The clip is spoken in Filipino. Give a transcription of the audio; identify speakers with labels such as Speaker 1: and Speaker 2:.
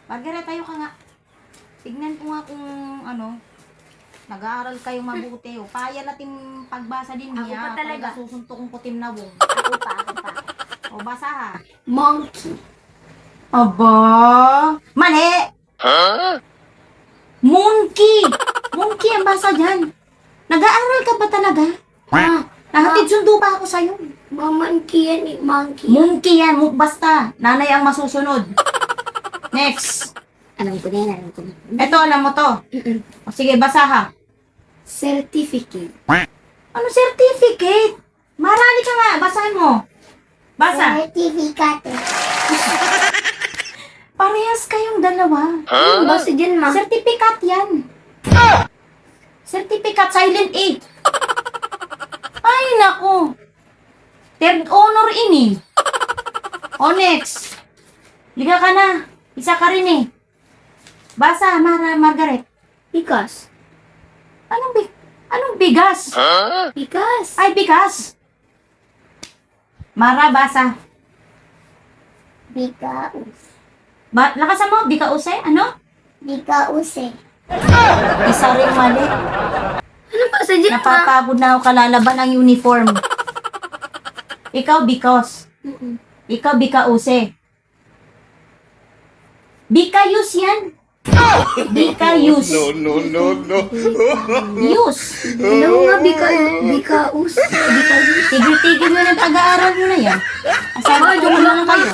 Speaker 1: Margaret, tayo ka nga. Tignan ko nga kung ano, nag-aaral kayo mabuti. O, paya natin pagbasa din
Speaker 2: Ako
Speaker 1: niya.
Speaker 2: pa talaga.
Speaker 1: Susuntok kong putim na wong.
Speaker 2: Ako pa.
Speaker 1: O, basa ha.
Speaker 2: Monkey.
Speaker 1: Aba! Mali! Monkey! Monkey ang basa dyan. Nag-aaral ka ba talaga? Nahatid sundo pa ako sa'yo.
Speaker 2: Monkey yan eh. Monkey.
Speaker 1: Monkey yan. Basta. Nanay ang masusunod. Next.
Speaker 2: Alam ko na yan. Alam ko na.
Speaker 1: Ito, alam mo to. O, sige, basa ha.
Speaker 2: Certificate.
Speaker 1: Ano certificate? Marali ka nga. Basahin mo. Basa.
Speaker 2: Certificate.
Speaker 1: Parehas kayong dalawa.
Speaker 2: Basta dyan, ma.
Speaker 1: Certificate yan. Certificate, silent A. Ay, naku. Third honor ini. O, next. Liga ka na. Isa ka rin eh. Basa, Margaret.
Speaker 2: Because.
Speaker 1: Anong bigas?
Speaker 2: Because.
Speaker 1: Ay, bigas. Mara, basa.
Speaker 2: Because.
Speaker 1: Lakasan mo, bikause, ano?
Speaker 2: Because.
Speaker 1: Isa rin mali.
Speaker 2: Ano ba sa dyan, ma?
Speaker 1: Napapagod na ako kalalaban ang uniform. Ikaw, because. Ikaw, bikause. Bikayus yan. Bikayus.
Speaker 3: No.
Speaker 1: Use.
Speaker 2: Alam mo nga, because.
Speaker 1: Tigil-tigil mo ng pag-aaral mo na yan. Asabi ko lang kayo.